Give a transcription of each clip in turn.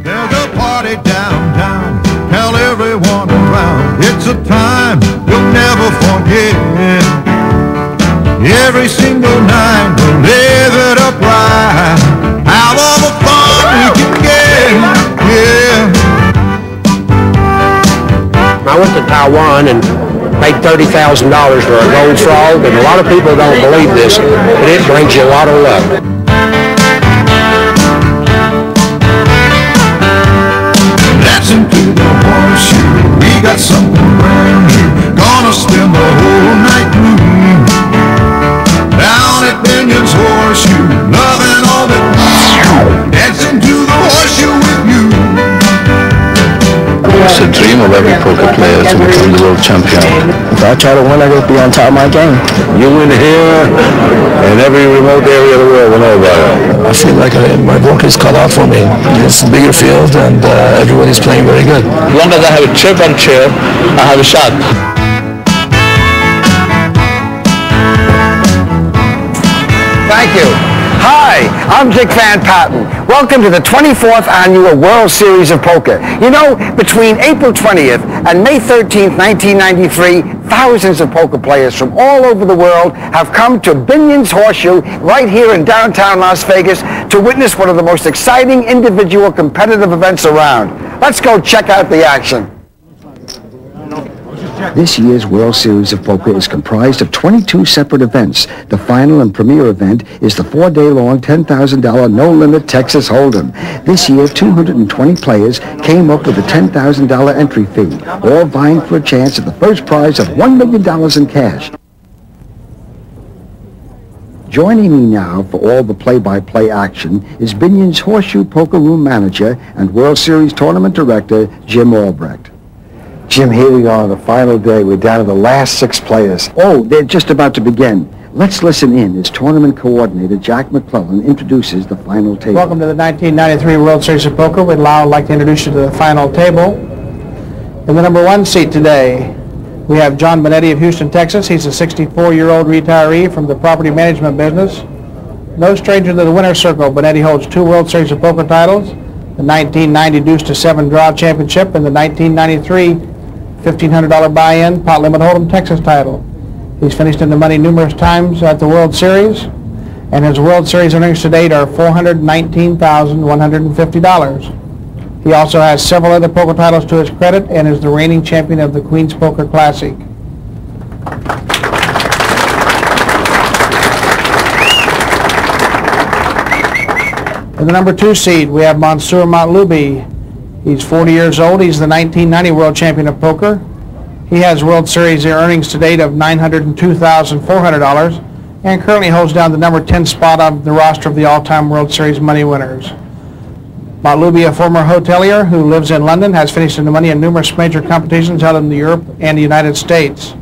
There's a party downtown, tell everyone around. It's a time you'll never forget. Every single night we'll live it up right. Have all the fun we can get, yeah. I went to Taiwan and paid $30,000 for a gold frog, and a lot of people don't believe this, but it brings you a lot of luck. Dancing to the horseshoe, we got something brand new. Gonna spend the whole night through down at Binion's Horseshoe, loving all that we dancing to the horseshoe with you. It's a dream of every poker player to become the world champion. If I try to win, I gotta be on top of my game. You win here, and every remote area of the world will know about it. I feel like my work is cut out for me. It's a bigger field, and everybody's playing very good. As long as I have a chip on chair, I have a shot. Thank you. Hi, I'm Dick Van Patten. Welcome to the 24th Annual World Series of Poker. You know, between April 20th and May 13th, 1993, thousands of poker players from all over the world have come to Binion's Horseshoe right here in downtown Las Vegas to witness one of the most exciting individual competitive events around. Let's go check out the action. This year's World Series of Poker is comprised of 22 separate events. The final and premier event is the 4-day-long $10,000 no-limit Texas Hold'em. This year, 220 players came up with a $10,000 entry fee, all vying for a chance at the first prize of $1 million in cash. Joining me now for all the play-by-play action is Binion's Horseshoe Poker Room Manager and World Series Tournament Director, Jim Albrecht. Jim, here we are on the final day. We're down to the last 6 players. Oh, they're just about to begin. Let's listen in as Tournament Coordinator Jack McClellan introduces the final table. Welcome to the 1993 World Series of Poker. We'd now like to introduce you to the final table. In the number 1 seat today, we have John Benetti of Houston, Texas. He's a 64-year-old retiree from the property management business. No stranger to the winner's circle, Benetti holds 2 World Series of Poker titles, the 1990 Deuce to 7 Draw Championship and the 1993 $1,500 buy-in pot limit Hold'em Texas title. He's finished in the money numerous times at the World Series, and his World Series earnings to date are $419,150. He also has several other poker titles to his credit and is the reigning champion of the Queen's Poker Classic. In the number 2 seed, we have Mansour Matloubi. He's 40 years old. He's the 1990 World Champion of Poker. He has World Series earnings to date of $902,400 and currently holds down the number 10 spot on the roster of the all-time World Series money winners. Matloubi, a former hotelier who lives in London, has finished in the money in numerous major competitions held in Europe and the United States.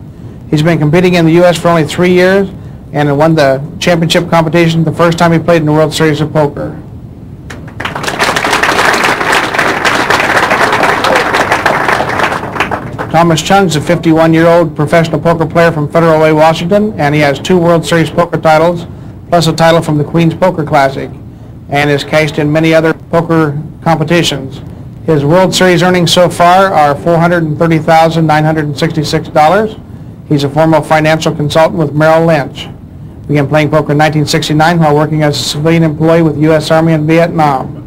He's been competing in the U.S. for only 3 years and won the championship competition the first time he played in the World Series of Poker. Thomas Chung's a 51-year-old professional poker player from Federal Way, Washington, and he has 2 World Series poker titles, plus a title from the Queen's Poker Classic, and is cashed in many other poker competitions. His World Series earnings so far are $430,966. He's a former financial consultant with Merrill Lynch. Began playing poker in 1969 while working as a civilian employee with the U.S. Army in Vietnam.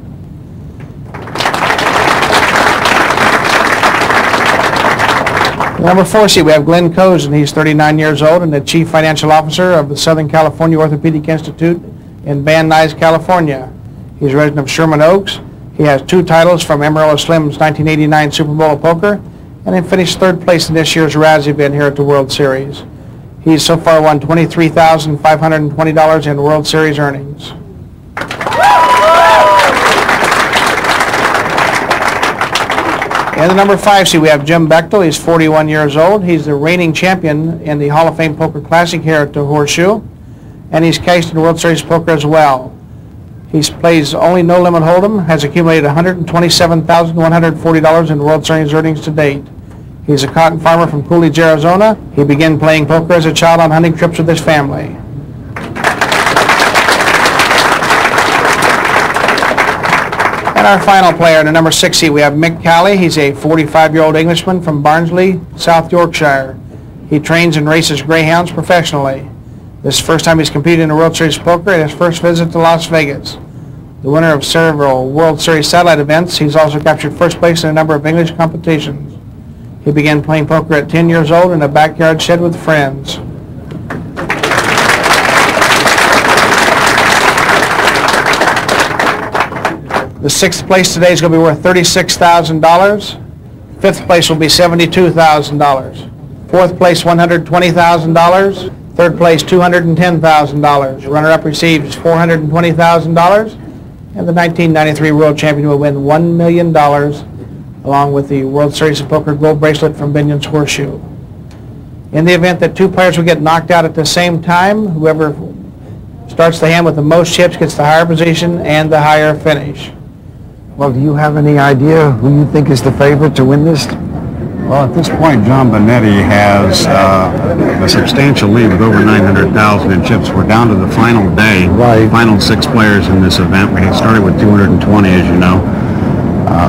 Number 4 seed, we have Glenn Cozen. He's 39 years old and the Chief Financial Officer of the Southern California Orthopedic Institute in Van Nuys, California. He's a resident of Sherman Oaks. He has 2 titles from Amarillo Slim's 1989 Super Bowl of Poker, and he finished 3rd place in this year's Razzie event here at the World Series. He's so far won $23,520 in World Series earnings. In the number 5 seed, we have Jim Bechtel. He's 41 years old. He's the reigning champion in the Hall of Fame Poker Classic here at the Horseshoe, and he's cashed in the World Series Poker as well. He plays only No Limit Hold'em, has accumulated $127,140 in World Series earnings to date. He's a cotton farmer from Coolidge, Arizona. He began playing poker as a child on hunting trips with his family. And our final player, the number 6 seed, we have Mick Calley. He's a 45-year-old Englishman from Barnsley, South Yorkshire. He trains and races greyhounds professionally. This is the first time he's competed in the World Series of Poker and his first visit to Las Vegas. The winner of several World Series satellite events, he's also captured first place in a number of English competitions. He began playing poker at 10 years old in a backyard shed with friends. The 6th place today is going to be worth $36,000. 5th place will be $72,000. 4th place, $120,000. 3rd place, $210,000. Runner-up receives $420,000. And the 1993 World Champion will win $1 million, along with the World Series of Poker gold bracelet from Binion's Horseshoe. In the event that 2 players will get knocked out at the same time, whoever starts the hand with the most chips gets the higher position and the higher finish. Well, do you have any idea who you think is the favorite to win this? Well, at this point, John Bonetti has a substantial lead with over 900,000 in chips. We're down to the final day. Right. Final 6 players in this event. We started with 220, as you know.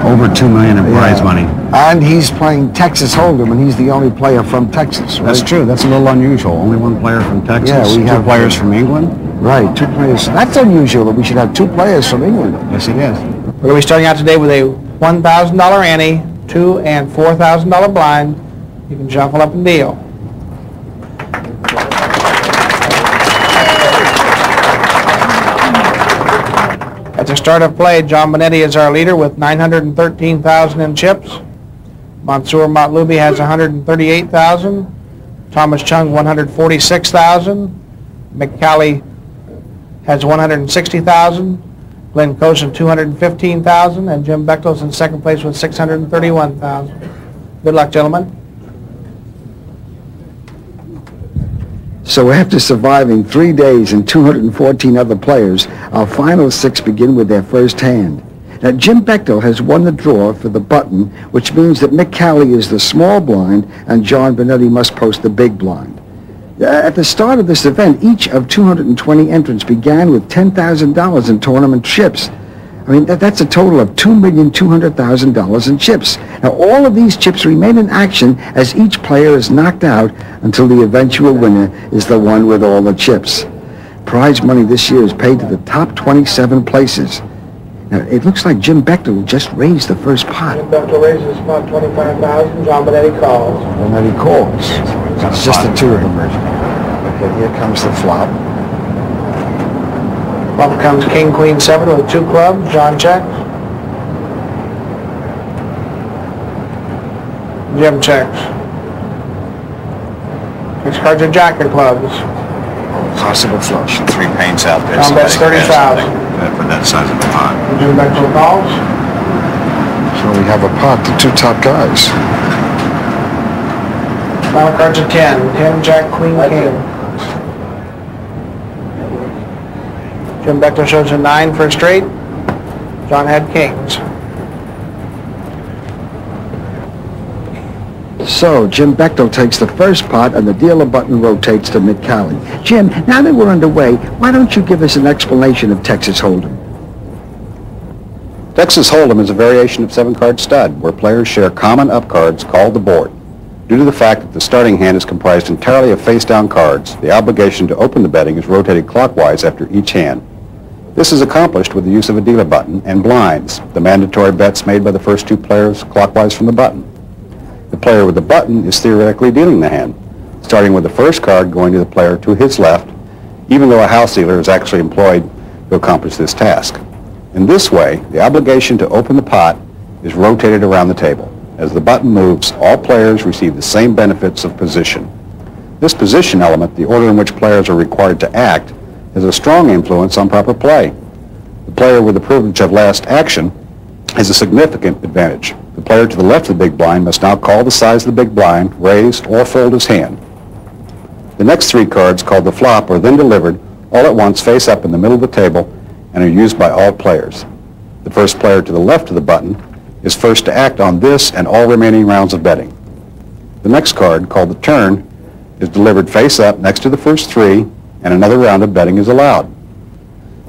Over $2 million in prize money. And he's playing Texas Hold'em, and he's the only player from Texas, right? That's true. That's a little unusual. Only 1 player from Texas. Yeah, we have 2 players from England. Right, 2 players. That's unusual that we should have 2 players from England. Yes, it is. We're going to be starting out today with a $1,000 ante, $2,000 and $4,000 blind. You can shuffle up and deal. At the start of play, John Bonetti is our leader with 913,000 in chips. Mansour Matloubi has 138,000. Thomas Chung 146,000. Mick Calley has 160,000. Glenn Cosen 215,000, and Jim Bechtel's in second place with 631,000. Good luck, gentlemen. So after surviving 3 days and 214 other players, our final 6 begin with their first hand. Now, Jim Bechtel has won the draw for the button, which means that Mick Calley is the small blind and John Bonetti must post the big blind. At the start of this event, each of 220 entrants began with $10,000 in tournament chips. I mean, that's a total of $2,200,000 in chips. Now, all of these chips remain in action as each player is knocked out until the eventual winner is the one with all the chips. Prize money this year is paid to the top 27 places. Now, it looks like Jim Bechtel just raised the first pot. Jim Bechtel raises about $25,000. John Bonetti calls. Bonetti calls. It's just the 2 of them. Okay, here comes the flop. Flop comes King, Queen, 7 with 2 clubs. John checks. Jim checks. Next card's a Jack of clubs. Possible flush. 3 paints out there. John bets 30,000. For that size of a pot. Jim Bechtel calls. So we have a pot, the 2 top guys. Final card's a 10. 10, Jack, Queen, King. Jim Bechtel shows a 9 for a straight. John had kings. So Jim Bechtel takes the first pot and the dealer button rotates to Mick Calley. Jim, now that we're underway, why don't you give us an explanation of Texas Hold'em? Texas Hold'em is a variation of 7-card stud, where players share common up cards called the board. Due to the fact that the starting hand is comprised entirely of face-down cards, the obligation to open the betting is rotated clockwise after each hand. This is accomplished with the use of a dealer button and blinds, the mandatory bets made by the first 2 players clockwise from the button. The player with the button is theoretically dealing the hand, starting with the first card going to the player to his left, even though a house dealer is actually employed to accomplish this task. In this way, the obligation to open the pot is rotated around the table. As the button moves, all players receive the same benefits of position. This position element, the order in which players are required to act, has a strong influence on proper play. The player with the privilege of last action has a significant advantage. The player to the left of the big blind must now call the size of the big blind, raise, or fold his hand. The next 3 cards, called the flop, are then delivered all at once face up in the middle of the table and are used by all players. The first player to the left of the button is first to act on this and all remaining rounds of betting. The next card, called the turn, is delivered face up next to the first 3, and another round of betting is allowed.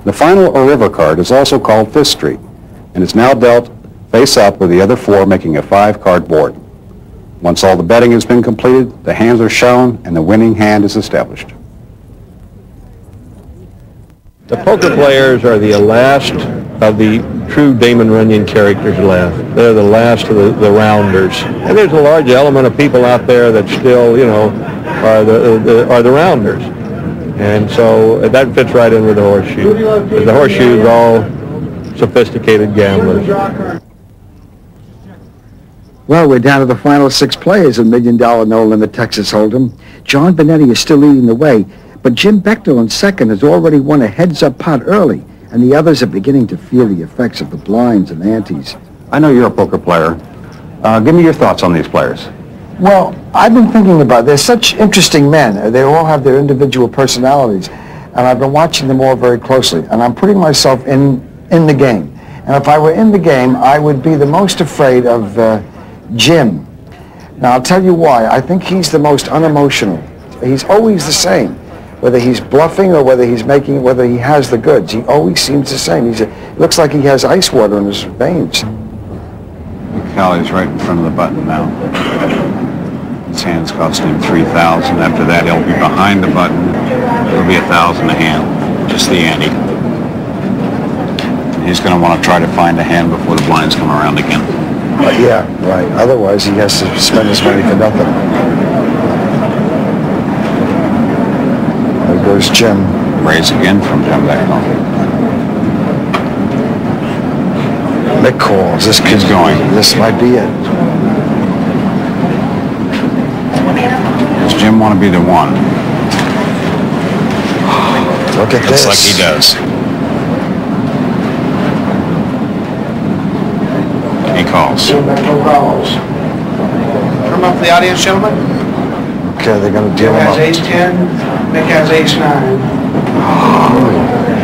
The final or river card is also called Fifth Street. and is now dealt face up with the other four, making a 5-card board. Once all the betting has been completed, the hands are shown and the winning hand is established. The poker players are the last of the true Damon Runyon characters left. They're the last of the rounders. And there's a large element of people out there that still, you know, are the rounders. And so that fits right in with the horseshoe. Because the horseshoe is all sophisticated gamblers. Well, we're down to the final 6 players of $1 Million No Limit Texas Hold'em. John Benetti is still leading the way, but Jim Bechtel in second has already won a heads-up pot early, and the others are beginning to feel the effects of the blinds and antes. I know you're a poker player. Give me your thoughts on these players. Well, I've been thinking about, they're such interesting men. They all have their individual personalities, and I've been watching them all very closely, and I'm putting myself in the game. And if I were in the game, I would be the most afraid of Jim. Now, I'll tell you why. I think he's the most unemotional. He's always the same. Whether he's bluffing or whether he's making, whether he has the goods, he always seems the same. Looks like he has ice water in his veins. Callie's right in front of the button now. His hand's costing him $3,000. After that, he'll be behind the button. It'll be $1,000 a hand, just the ante. He's going to want to try to find a hand before the blinds come around again. Yeah, right. Otherwise, he has to spend his money for nothing. There goes Jim. Raise again from Jim Bechtel. Mick calls. This kid's going. This might be it. Does Jim want to be the one? Look at this. Looks like he does. He calls. Jim Bechtel calls. Come up to the audience, gentlemen. Okay, they're going to deal him Has up. ace-10, Mick has ace-9.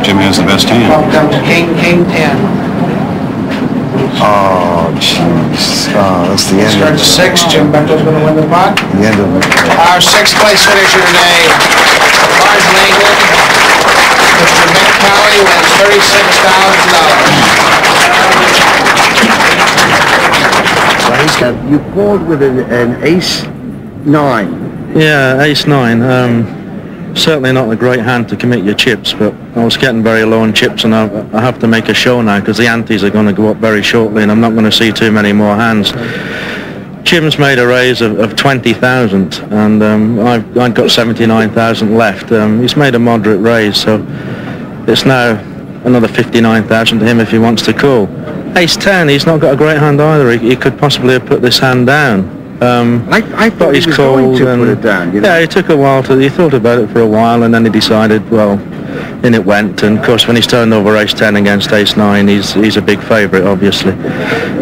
Jim has the best hand. Up comes king-10. Oh, jeez. Oh, that's the end of Starts 6, Jim Bechtel's going to win the pot. the end of it. Our 6th place finisher today, Martin England. Mr. Mick Cowley wins $36,000. You called with an ace-9. Yeah, ace-9. Certainly not a great hand to commit your chips, but I was getting very low on chips, and I have to make a show now because the antes are going to go up very shortly, and I'm not going to see too many more hands. Jim's made a raise of 20,000, and I've got 79,000 left. He's made a moderate raise, so it's now another 59,000 to him if he wants to call. Ace-10, he's not got a great hand either. He could possibly have put this hand down. I thought he was going to put it down. You know? Yeah, he took a while he thought about it for a while, and then he decided, well, in it went. And of course, when he's turned over ace-10 against ace-9, he's a big favourite, obviously.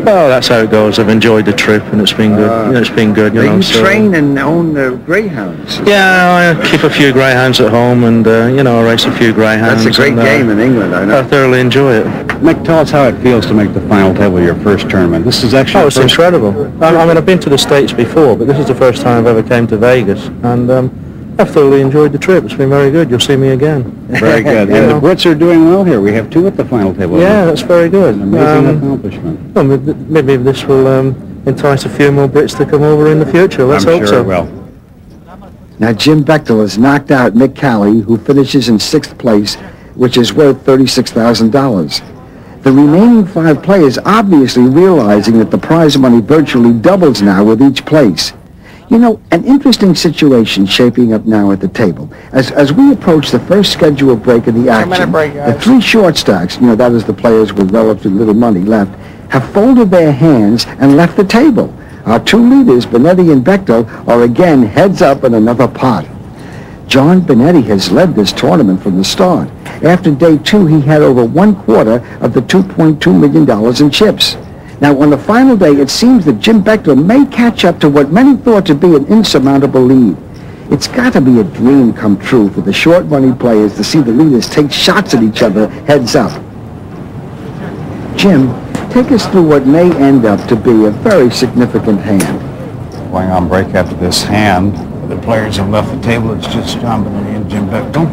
Well, that's how it goes. I've enjoyed the trip, and it's been good. It's been good, you know. You train and own greyhounds. Yeah, I keep a few greyhounds at home, and you know, I race a few greyhounds. That's a great game in England, I know. I thoroughly enjoy it. Mick, tell us how it feels to make the final table of your first tournament. This is actually it's incredible. I mean, I've been to the States before, but this is the first time I've ever came to Vegas, and I've thoroughly enjoyed the trip. It's been very good. You'll see me again. Very good. You know? The Brits are doing well here. We have 2 at the final table. Yeah, that's very good. An amazing accomplishment. Well, maybe this will entice a few more Brits to come over in the future. Let's hope I'm so. sure it will. Now, Jim Bechtel has knocked out Mick Cowley, who finishes in 6th place, which is worth $36,000. The remaining 5 players obviously realizing that the prize money virtually doubles now with each place. You know, an interesting situation shaping up now at the table. As we approach the first scheduled break of the action, break, the 3 short stacks, you know, that is the players with relatively little money left, have folded their hands and left the table. Our 2 leaders, Benetti and Bechtel, are again heads up in another pot. John Benetti has led this tournament from the start. After day 2, he had over 1/4 of the $2.2 million in chips. Now, on the final day, it seems that Jim Bechtel may catch up to what many thought to be an insurmountable lead. It's got to be a dream come true for the short money players to see the leaders take shots at each other heads up. Jim, take us through what may end up to be a very significant hand. Going on break after this hand. The players have left the table. It's just John Benetti and Jim Bechtel.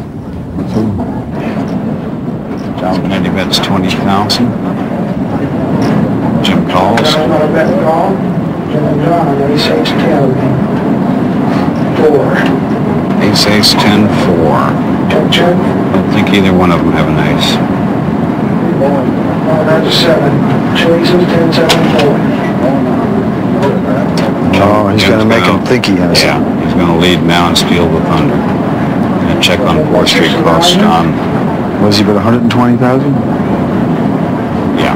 John Benetti bets 20,000. Jim calls. Ace, ace, 10, 4. I don't think either one of them have an ace. Oh, he's going to make him think he has it. Yeah, he's going to lead now and steal the thunder. And check on 4th Street costs John. Was he about 120,000? Yeah.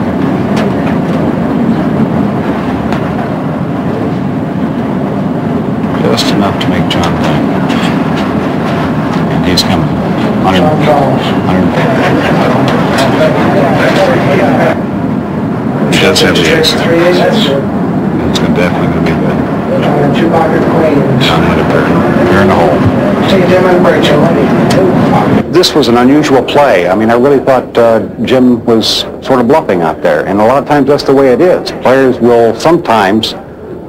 Just enough to make John think. And he's coming. 150. He does have the ace. It's definitely going to be good. John had a pair. You're in the hole. This was an unusual play. I mean, I really thought Jim was sort of bluffing out there. And a lot of times that's the way it is. Players will sometimes,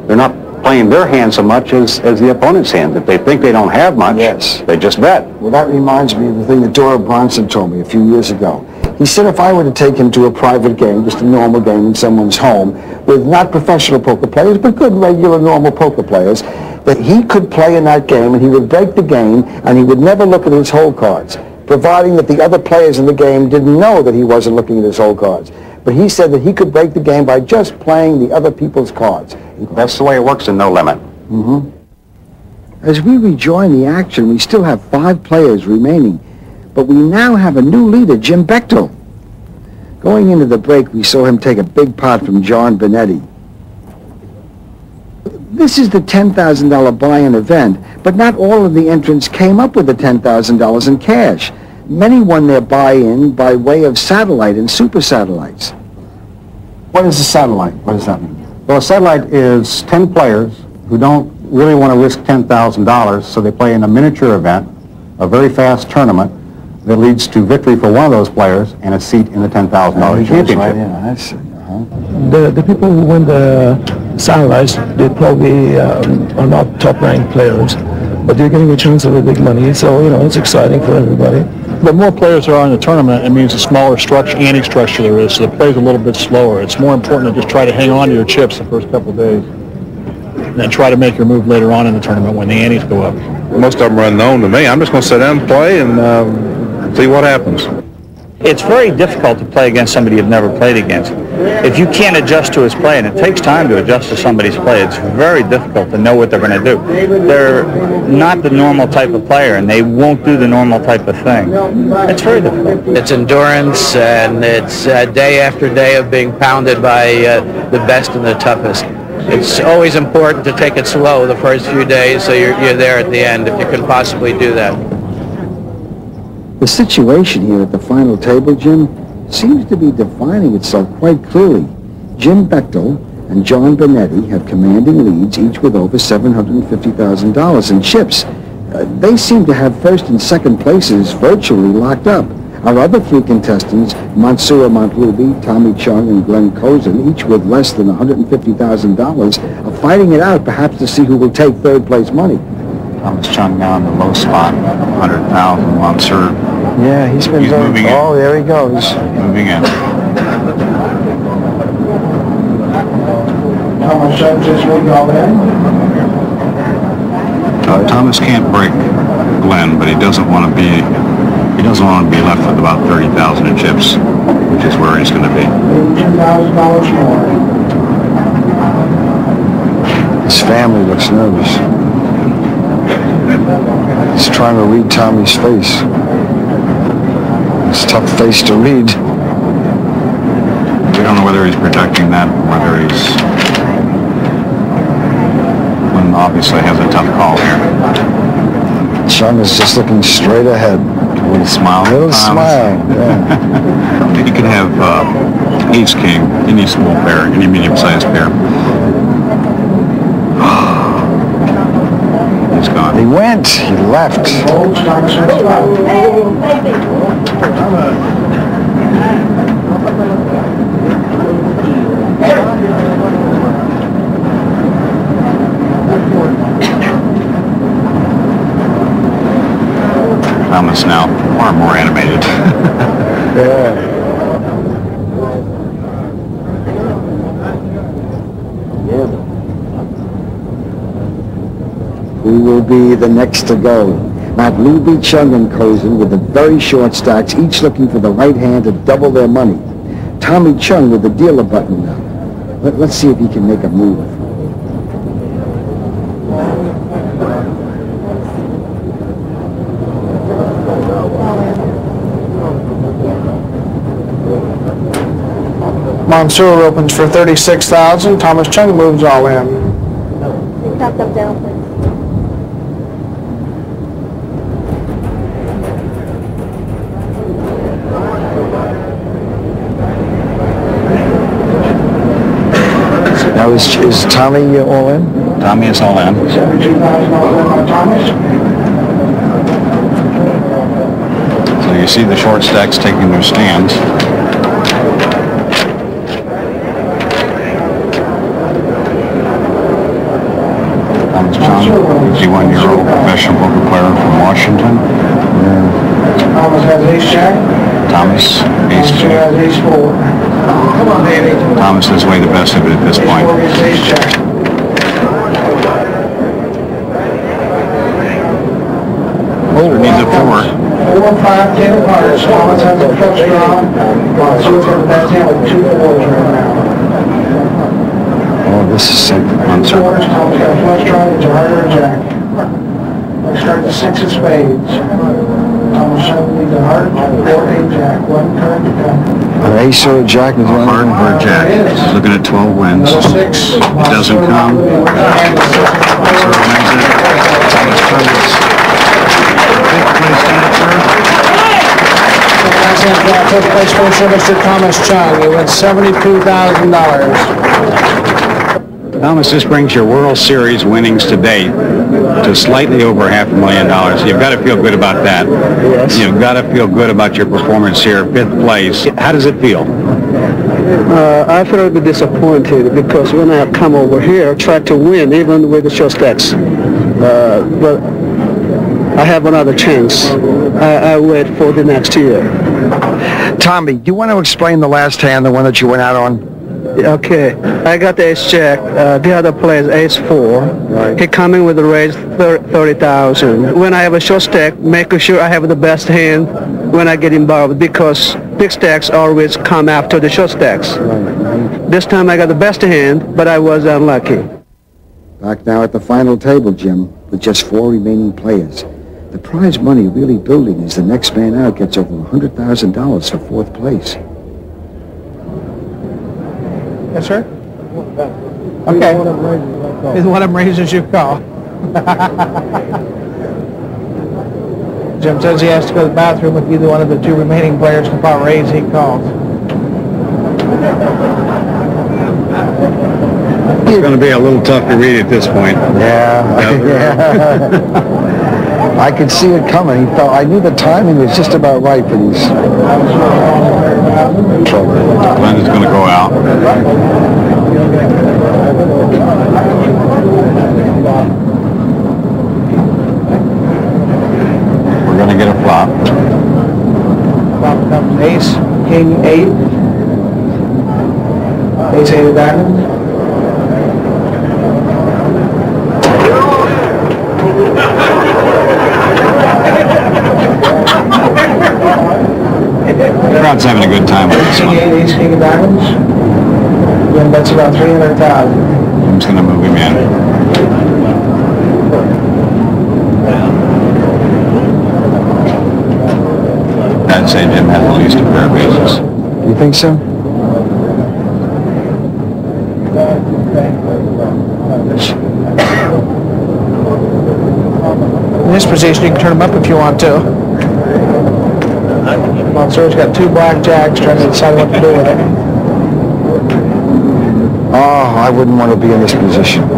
they're not playing their hand so much as the opponent's hand. If they think they don't have much, they just bet. Well, that reminds me of the thing that Dora Bronson told me a few years ago. He said if I were to take him to a private game, just a normal game in someone's home, with not professional poker players, but good, regular, normal poker players, that he could play in that game and he would break the game and he would never look at his hole cards, providing that the other players in the game didn't know that he wasn't looking at his hole cards. But he said that he could break the game by just playing the other people's cards. That's the way it works in No Limit. Mm-hmm. As we rejoin the action, we still have 5 players remaining, but we now have a new leader, Jim Bechtel. Going into the break, we saw him take a big pot from John Benetti. This is the $10,000 buy-in event, but not all of the entrants came up with the $10,000 in cash. Many won their buy-in by way of satellite and super satellites. What is a satellite? What does that mean? Well, a satellite is 10 players who don't really want to risk $10,000, so they play in a miniature event, a very fast tournament that leads to victory for one of those players and a seat in the $10,000 championship. Right, yeah, I see. The people who win the satellites, they probably are not top-ranked players, but they're getting a chance of the big money, so, you know, it's exciting for everybody. The more players there are in the tournament, it means the smaller structure, ante structure there is, so the play's a little bit slower. It's more important to just try to hang on to your chips the first couple of days, and then try to make your move later on in the tournament when the antes go up. Most of them are unknown to me. I'm just going to sit down and play and see what happens. It's very difficult to play against somebody you've never played against. If you can't adjust to his play, and it takes time to adjust to somebody's play, it's very difficult to know what they're going to do. They're not the normal type of player, and they won't do the normal type of thing. It's very difficult. It's endurance, and it's day after day of being pounded by the best and the toughest. It's always important to take it slow the first few days so you're there at the end, if you can possibly do that. The situation here at the final table, Jim, seems to be defining itself quite clearly. Jim Bechtel and John Benetti have commanding leads, each with over $750,000 in chips. They seem to have first and second places virtually locked up. Our other 3 contestants, Mansour Montlubi, Tommy Chung, and Glenn Kozin, each with less than $150,000, are fighting it out perhaps to see who will take third place money. Thomas Chung now in the low spot, 100,000. Mansour. Yeah, he's been moving in. Oh, there he goes. Moving in. Thomas can't break Glenn, but he doesn't want to be left with about 30,000 in chips, which is where he's going to be. $2,000 more. His family looks nervous. He's trying to read Tommy's face. It's a tough face to read. We don't know whether he's protecting that, whether he's... Glenn obviously has a tough call here. Chung is just looking straight ahead. A little smile. Little smile, yeah. You could have ace-king, any small pair, any medium-sized pair. He's gone. He went. He left. Thomas now far more animated. Yeah. who will be the next to go. Matt Luby, Chung, and Cozen with the very short stacks, each looking for the right hand to double their money. Tommy Chung with the dealer button now. Let's see if he can make a move. Mansour opens for 36,000. Thomas Chung moves all in. Stop them down, please. Now is Tommy all in? Tommy is all in. So you see the short stacks taking their stands. Thomas Chung, 51-year-old professional poker player from Washington. Thomas has ace-jack. Thomas, ace-jack. Has ace-4. Come on, baby. Thomas is way the best of it at this point. Monster needs a 4. 4, 5, 10 of hearts. Thomas has a flush draw. Mansour's got the best hand with 2 4s right now. Oh, this is something. Monster. Thomas got a flush draw. It's a heart or a jack. Let's start the 6 of spades. Thomas Chung needs a heart, 4, 8, jack. 1 card to come. An ace or a jack is A one. hard for a jack. He's looking at 12 wins. Another 6. It doesn't come. So wins it. Thomas Chung is 5th place finisher. Last hand draw, 5th place finisher, Mr. Thomas Chung. He wins $72,000. Thomas, this brings your World Series winnings to date to slightly over $500,000. You've got to feel good about that. Yes. You've got to feel good about your performance here, 5th place. How does it feel? I feel a bit disappointed because when I come over here, I try to win even with the short stacks. But I have another chance. I wait for the next year. Tommy, do you want to explain the last hand, the one that you went out on? Okay, I got the ace-jack. The other player is ace-4. Right. He coming with a raise 30,000. When I have a short stack, make sure I have the best hand when I get involved because big stacks always come after the short stacks. Right. This time I got the best hand, but I was unlucky. Back now at the final table, Jim, with just 4 remaining players. The prize money really building as the next man out gets over $100,000 for 4th place. Yes, sir? Okay. Either one of them raises you call. Jim says he has to go to the bathroom with either one of the 2 remaining players. If I raise, he calls. It's going to be a little tough to read at this point. Yeah. I could see it coming. I knew the timing was just about right for these. Glenn is going to go out. We're going to get a flop. Flop comes ace, king, 8. Ace, 8 of diamonds. The crowd's having a good time with this King, one. 8, ace, king of diamonds. Then that's about 300,000. I'm just going to move him in. I'd say Jim has at least a pair of aces. You think so? In this position, you can turn them up if you want to. Mansour's got 2 blackjacks, trying to decide what to do with it. Oh, I wouldn't want to be in this position.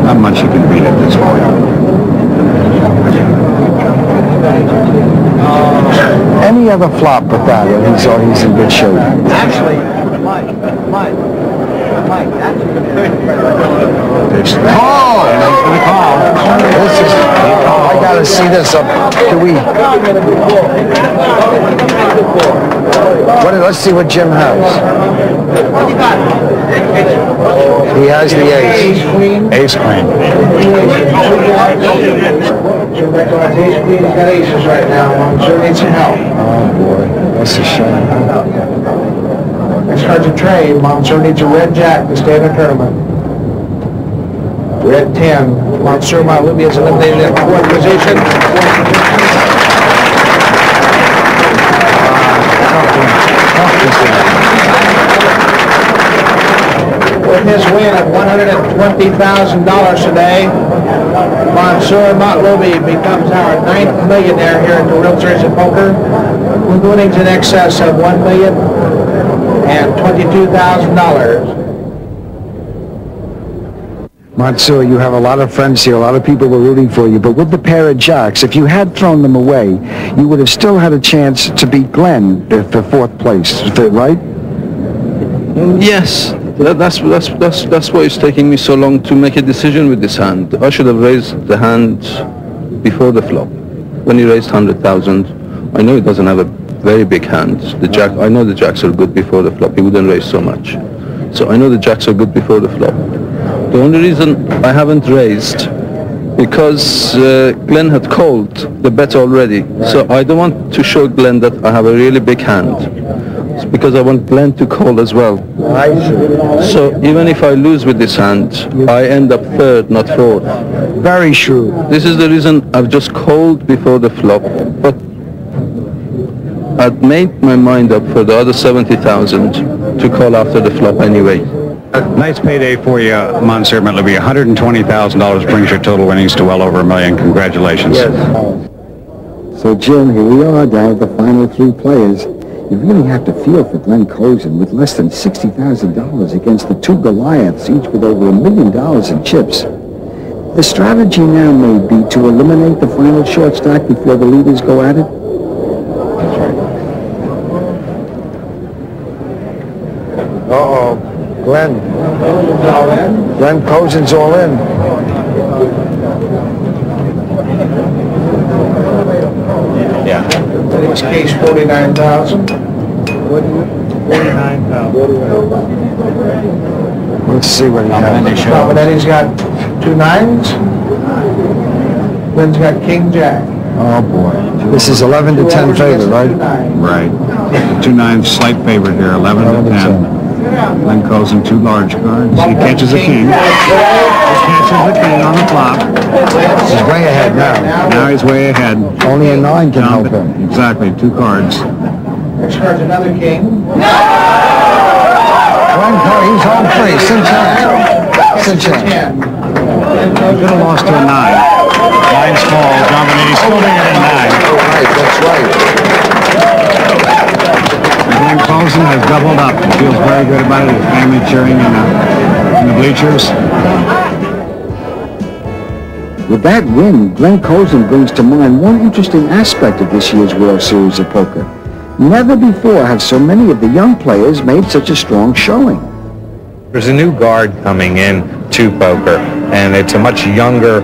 Not much you can beat at this point. Any other flop but that, and he's in good shape. Actually, Mike, Call! This is, I gotta see this up. Can we? Let's see what Jim has. He has the ace. Ace, queen. Ace queen. He's got aces right now. I'm sure needs some help. Oh boy, that's a shame. Next card's a trade. Monsieur needs a red jack to stay in the tournament. Red 10. Monsieur Malubi is eliminated at fourth position. With his win of $120,000 today, Monsieur Malubi becomes our 9th millionaire here at the World Series of Poker, with winnings in excess of $1,022,000. Monsieur, you have a lot of friends here. A lot of people were rooting for you. But with the pair of jacks, if you had thrown them away, you would have still had a chance to beat Glenn for fourth place. Is that right? Yes. That's why it's taking me so long to make a decision with this hand. I should have raised the hand before the flop. When he raised 100,000, I know he doesn't have a very big hand. The jack, I know the jacks are good before the flop. He wouldn't raise so much. So I know the jacks are good before the flop. The only reason I haven't raised because Glenn had called the bet already. So I don't want to show Glenn that I have a really big hand. It's because I want Glenn to call as well. So even if I lose with this hand, I end up third, not fourth. Very shrewd. This is the reason I've just called before the flop, but I'd made my mind up for the other 70,000 to call after the flop anyway. Nice payday for you, Monsieur Malubi. $120,000 brings your total winnings to well over $1 million. Congratulations. Yes. So, Jim, here we are down to the final three players. You really have to feel for Glenn Cozen with less than $60,000 against the two Goliaths, each with over $1 million in chips. The strategy now may be to eliminate the final short stack before the leaders go at it. That's right. Uh-oh. Glenn Cozen's all in. Yeah. In this case, 49,000. 49,000. Let's see what he has. Pavanetti's got 2 nines. Glenn's got King Jack. Oh boy. This is 11 to 10 favor, right? Right. 2 9 slight favorite here, 11 to 10. Glenn Cozen, 2 large cards. He catches a king. He catches a king on the flop. He's way ahead now. Now he's way ahead. Only a 9 can help him. Exactly, 2 cards. Next card's another king. Glenn Cozen, he's home free. Cinch in. He could have lost to a 9. 9 small. John Benitez still bigger than 9. Oh, right, that's right. Glenn Cozen has doubled up. He feels very good about it. His family cheering in the bleachers. With that win, Glenn Cozen brings to mind one interesting aspect of this year's World Series of Poker. Never before have so many of the young players made such a strong showing. There's a new guard coming in to poker, and it's a much younger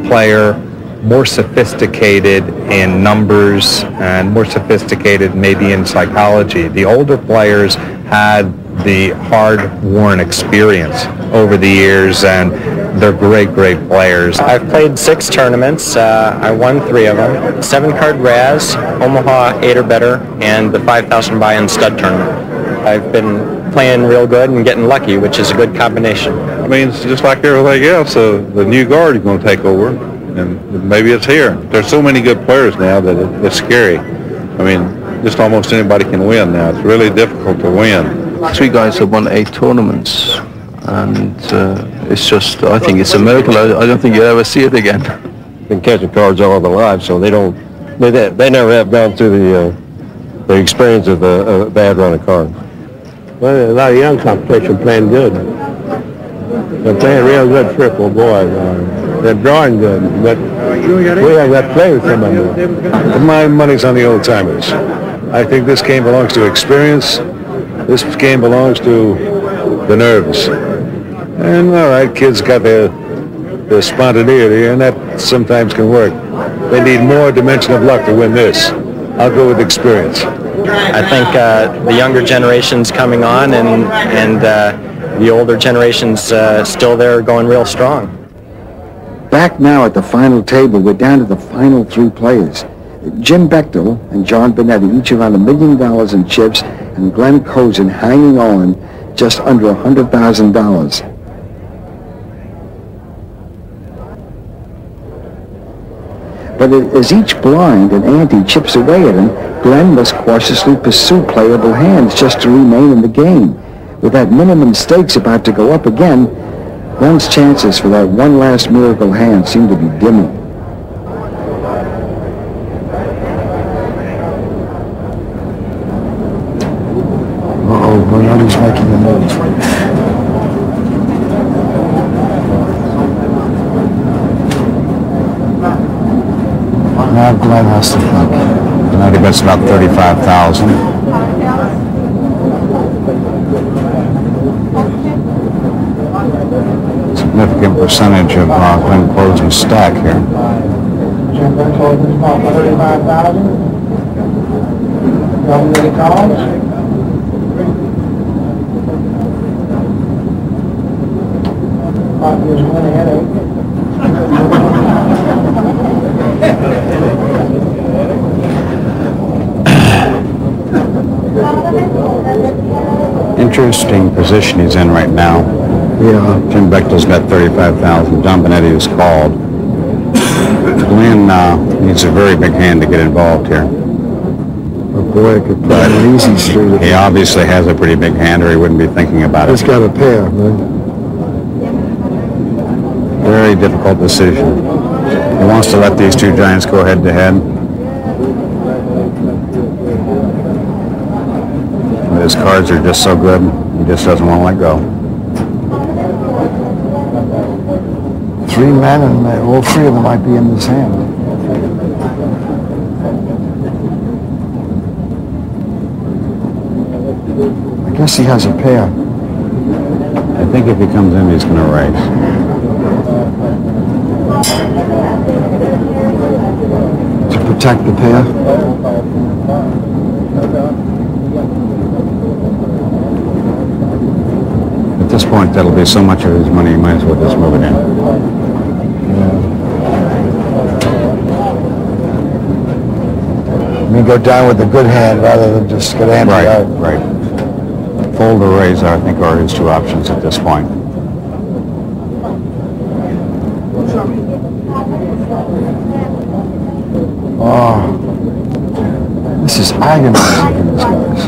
player, more sophisticated in numbers and more sophisticated maybe in psychology. The older players had the hard-won experience over the years, and they're great players. I've played 6 tournaments. I won 3 of them. 7-card Raz, Omaha 8 or better, and the 5,000 buy-in stud tournament. I've been playing real good and getting lucky, which is a good combination. I mean, it's just like everything else. The new guard is going to take over, and maybe it's here. There's so many good players now that it's scary. I mean, just almost anybody can win now. It's really difficult to win. 3 guys have won 8 tournaments, and it's just, I think it's a miracle. I don't think you'll ever see it again. Been catching cards all their lives, so they never have gone through the experience of a bad run of cards. Well, a lot of young competition playing good. They're playing real good triple, boy. They're drawing good, but we have got to play with some of them. My money's on the old timers. I think this game belongs to experience. This game belongs to the nerves. And all right, kids got their spontaneity, and that sometimes can work. They need more dimension of luck to win this. I'll go with experience. I think the younger generation's coming on, and the older generation's still there going real strong. back now at the final table. We're down to the final three players. Jim Bechtel and John Benetti, each around $1 million in chips, and Glenn Cozen hanging on just under $100,000. But as each blind and ante chips away at him, Glenn must cautiously pursue playable hands just to remain in the game. With that minimum stakes about to go up again, Glenn's chances for that one last miracle hand seem to be dimming. Uh-oh, Benetti's making the move. Now Glenn has to think. Benetti bets about 35,000. Significant percentage of Glenn Cozen's stack here. Jim Bechtel is about 35,000. How many calls? There's one ahead of Interesting position he's in right now. Yeah. Jim Bechtel's bet 35,000. John Benetti is called. Glenn needs a very big hand to get involved here. Oh boy, it could play an easy street. He obviously has a pretty big hand, or he wouldn't be thinking about it. He's got a pair, man. Very difficult decision. He wants to let these two giants go head to head. But his cards are just so good, he just doesn't want to let go. Three men, and all three of them might be in his hand. I guess he has a pair. I think if he comes in, he's going to raise. To protect the pair. At this point, that'll be so much of his money, he might as well just move it in. I mean, go down with a good hand rather than just get empty out. Right. Fold or raise, I think, are his two options at this point. Oh, this is agonizing for these guys.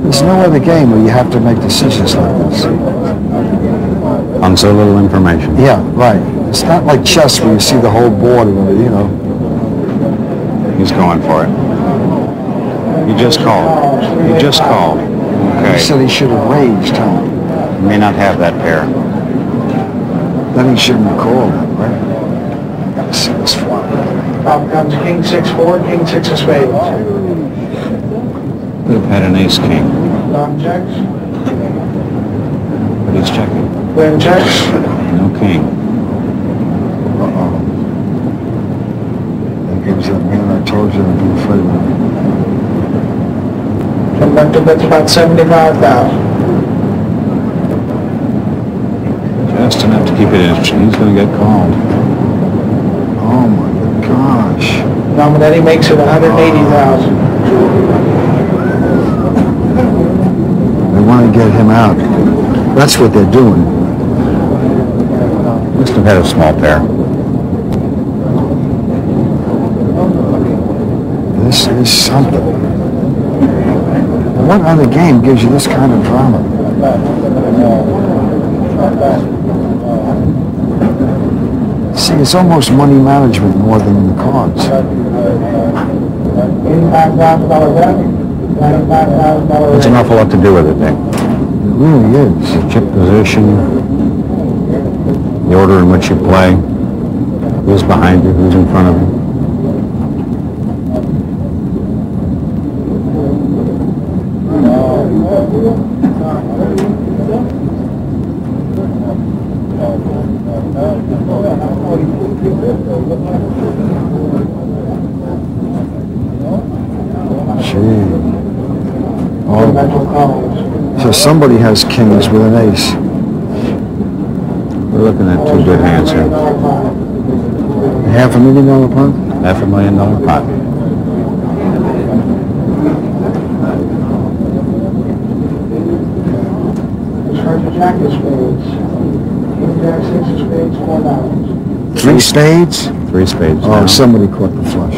There's no other game where you have to make decisions like this. On so little information. Yeah, right. It's not like chess where you see the whole board, you know. He's going for it. He just called. He just called. Okay. He said he should have raised, huh? He may not have that pair. Then he shouldn't have called it, right? I gotta see this flop. Out comes King 6-4, King 6 of spades. Could have had an ace king, Don checks. but he's checking. Glenn checks. No king. Uh-oh. That gives that man I told you to be afraid of. Jim Bechtel bets about 75,000. Just enough to keep it interesting. He's going to get called. Oh my gosh. Benetti makes it 180,000. They want to get him out. That's what they're doing. Must have had a small pair. This is something. What other game gives you this kind of drama? See, it's almost money management more than the cards. There's an awful lot to do with it, Dick. It really is. The chip position, the order in which you play, who's behind you, who's in front of you. So somebody has kings with an ace. We're looking at two good hands here. $500,000 pot? $500,000 pot. Jack of spades. Jack six of spades, $4. 3 spades? 3 spades. Oh, now. somebody caught the flush.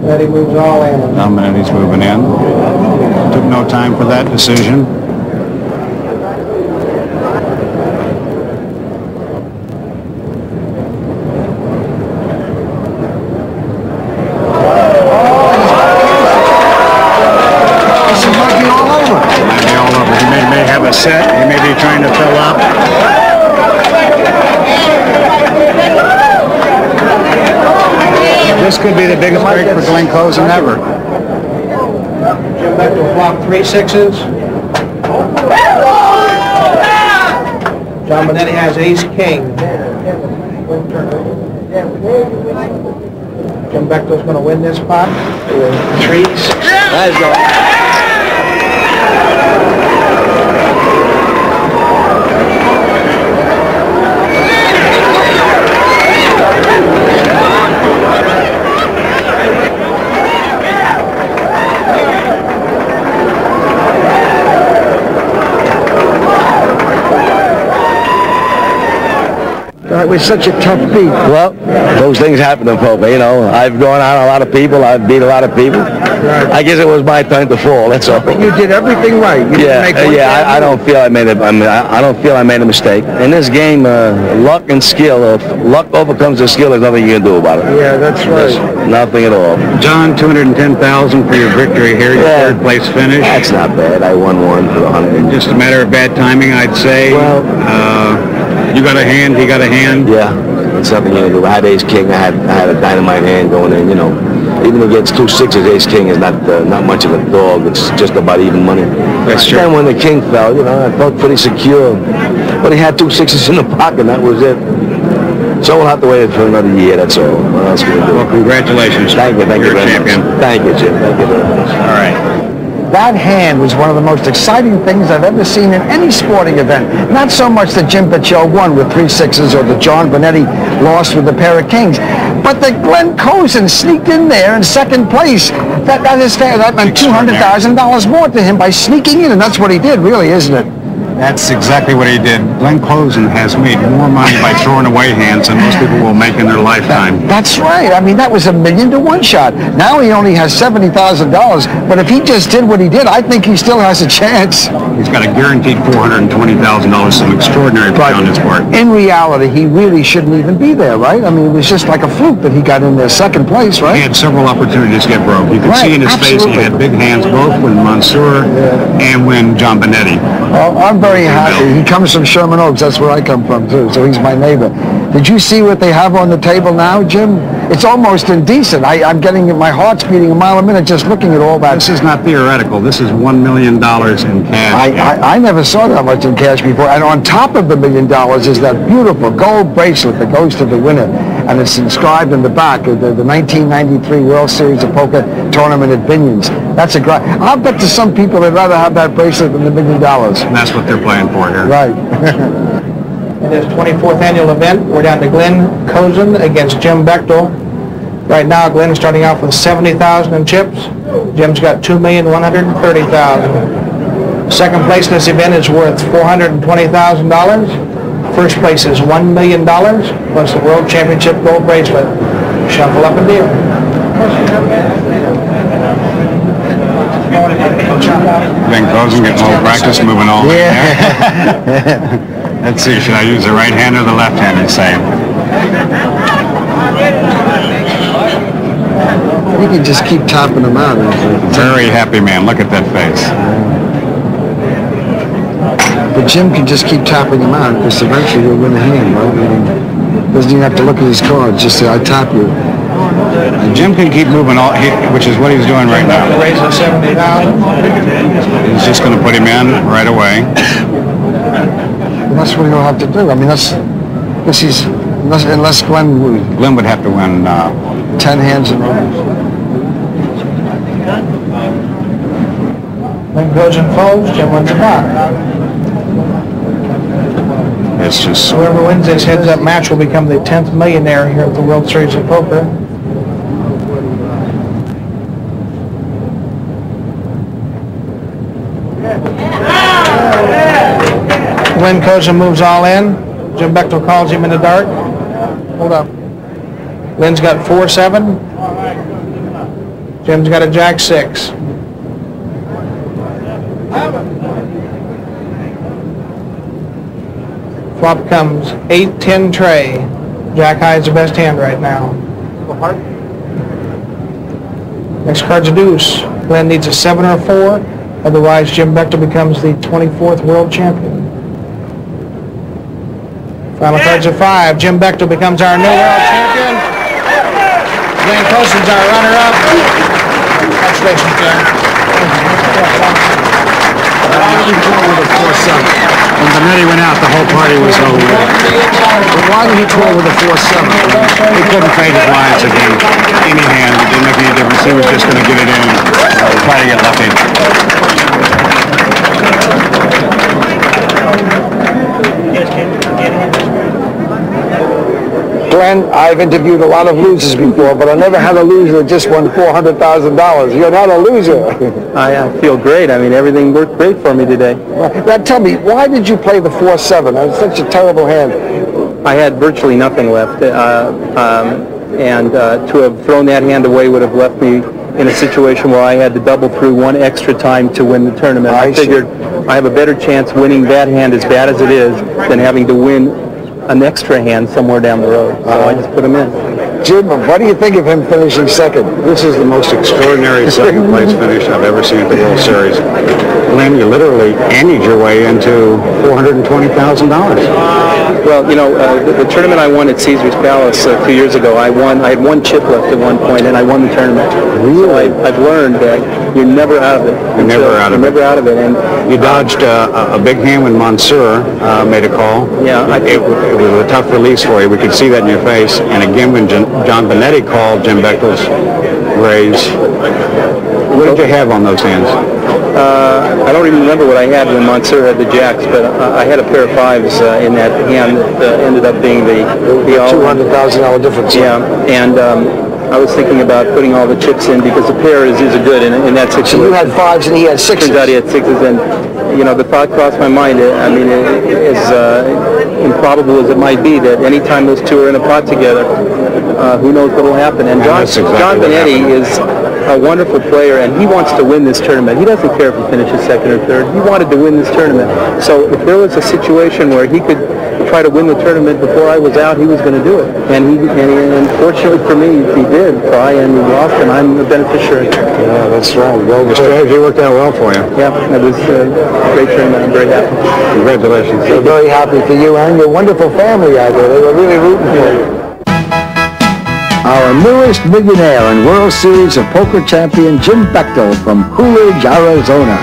Eddie moves all in. Dominic's moving in. Took no time for that decision. Set. He may be trying to fill up. This could be the biggest break for Glenn Cozen ever. Jim Bechtel blocked 3 6s. John Bonetti has ace-king. Jim Bechtel's going to win this pot with 3 6s. Let's go. It was such a tough beat. Well, those things happen in poker, you know. I've gone on a lot of people. I've beat a lot of people. I guess it was my time to fall. That's all. But you did everything right. You didn't make one I don't feel I made I don't feel I made a mistake. In this game, luck and skill. If luck overcomes the skill, there's nothing you can do about it. Yeah, that's right. There's nothing at all. John, $210,000 for your victory here. Your third place finish. That's not bad. I won one for 100. Just a matter of bad timing, I'd say. Well, you got a hand. He got a hand. Yeah, it's something you can do. I had ace-king. I had a dynamite hand going in, you know. Even against 2 6s, ace-king is not much of a dog. It's just about even money. That's true. Then when the king fell, you know, I felt pretty secure. But he had 2 6s in the pocket, and that was it. So we'll have to wait for another year, that's all. What else can we do? Well, congratulations. Thank you You're very a champion. much. Thank you, Jim. Thank you very much. All right. That hand was one of the most exciting things I've ever seen in any sporting event. Not so much that Jim Bechtel won with 3 6s or that John Bonetti lost with a pair of kings, but that Glenn Cozen sneaked in there in second place. That is fair. That meant $200,000 more to him by sneaking in, and that's what he did, really, isn't it? That's exactly what he did. Glenn Cozen has made more money by throwing away hands than most people will make in their lifetime. That's right. I mean, that was $1 million to 1 shot. Now he only has $70,000, but if he just did what he did, I think he still has a chance. He's got a guaranteed $420,000, some extraordinary play on his part. In reality, he really shouldn't even be there, right? I mean, it was just like a fluke that he got in there second place, right? He had several opportunities to get broke. You could see in his face he had big hands both when Mansour and when John Bonetti. Well, I'm very happy. He comes from Sherman Oaks. That's where I come from, too. So he's my neighbor. Did you see what they have on the table now, Jim? It's almost indecent. I'm getting my heart's beating a mile a minute just looking at all that. This is not theoretical. This is $1 million in cash. I never saw that much in cash before. And on top of the $1 million is that beautiful gold bracelet that goes to the winner. And it's inscribed in the back of the 1993 World Series of Poker tournament at Binion's. That's a great. I'll bet to some people they'd rather have that bracelet than the $1 million. And that's what they're playing for here. Right. In this 24th annual event, we're down to Glenn Cozen against Jim Bechtel. Right now, Glenn is starting off with $70,000 in chips. Jim's got $2,130,000. Second place in this event is worth $420,000. First place is $1 million, plus the World Championship gold bracelet. Shuffle up and deal. Glenn Cozen getting a little practice moving all the way there. Let's see, should I use the right hand or the left hand and say? You can just keep topping them out. Very happy man. Look at that face. But Jim can just keep tapping him out because eventually he'll win a hand, right? I mean, doesn't even have to look at his cards. Just say, I tap you. And Jim can keep moving, which is what he's doing right now. Raise the $70,000. He's just going to put him in right away. And that's what he'll have to do. I mean, unless Glenn would have to win 10 hands in a row. Glenn Cozen folds. Jim wins the pot. It's just... Whoever wins this heads-up match will become the 10th millionaire here at the World Series of Poker. Glenn Kozin moves all in. Jim Bechtel calls him in the dark. Hold up. Lynn's got 4-7. Jim's got a Jack-6. Flop comes 8-10 tray. Jack High is the best hand right now. Next card's a deuce. Glenn needs a 7 or a 4. Otherwise, Jim Bechtel becomes the 24th world champion. Final card's a 5. Jim Bechtel becomes our new world champion. Glenn Cosin's our runner-up. Congratulations, Jim. With a 4-7. When Benetti went out, the whole party was over. But why did he twirl with a 4-7? He couldn't fade his lines again. Any hand, it didn't make any difference. He was just going to get it in and try to get lucky. Glenn, I've interviewed a lot of losers before, but I never had a loser that just won $400,000. You're not a loser. I feel great. I mean, everything worked great for me today. Now tell me, why did you play the 4-7? That's such a terrible hand. I had virtually nothing left, and to have thrown that hand away would have left me in a situation where I had to double through one extra time to win the tournament. I figured I have a better chance winning that hand, as bad as it is, than having to win an extra hand somewhere down the road. So I just put him in. Jim, what do you think of him finishing second? This is the most extraordinary second place finish I've ever seen at the World Series. Glenn, you literally annied your way into $420,000. Well, you know, the tournament I won at Caesar's Palace 2 years ago, I had one chip left at one point, and I won the tournament. Really? So I've learned that you're never out of it. You're never out of it. Never out of it. And you dodged a big hand when Mansour made a call. Yeah. It was a tough release for you. We could see that in your face. And again, when John Benetti called Jim Bechtel's raise, what did you have on those hands? I don't even remember what I had when Mansour had the jacks, but I had a pair of 5s in that hand that ended up being the $200,000 difference. Yeah, and I was thinking about putting all the chips in because the pair is a good in that situation. So you had 5s and he had 6s. Turns out he had 6s, and you know, the thought crossed my mind. I mean, as improbable as it might be, that any time those two are in a pot together, who knows what will happen. And John Benetti is a wonderful player, and he wants to win this tournament. He doesn't care if he finishes second or third. He wanted to win this tournament. So if there was a situation where he could try to win the tournament before I was out, he was going to do it. And fortunately for me, he did try, and he lost, and I'm the beneficiary. Yeah, that's right. Well, the strategy worked out well for you. Yeah, it was a great tournament. I'm very happy. Congratulations. We're very happy for you and your wonderful family out there. They were really rooting for you. Our newest millionaire and World Series of Poker champion, Jim Bechtel from Coolidge, Arizona.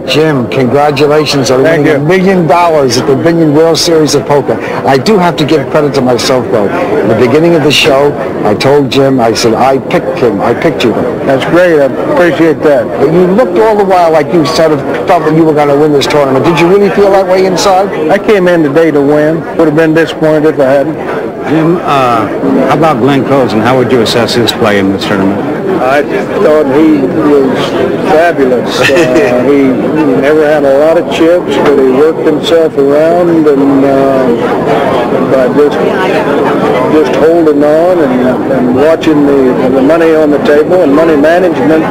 Jim, congratulations on winning $1 million at the Binion World Series of Poker. I do have to give credit to myself, though. At the beginning of the show, I told Jim, I said, I picked him. I picked you. That's great. I appreciate that. But you looked all the while like you sort of felt that you were going to win this tournament. Did you really feel that way inside? I came in today to win. Would have been disappointed if I hadn't. Jim, how about Glenn Kozin? How would you assess his play in this tournament? I thought he was fabulous. He never had a lot of chips, but he worked himself around, and by just holding on and watching the money on the table and money management,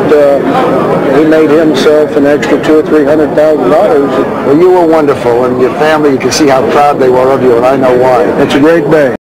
he made himself an extra $200,000 or $300,000. Well, you were wonderful, and your family, you can see how proud they were of you, and I know why. It's a great day.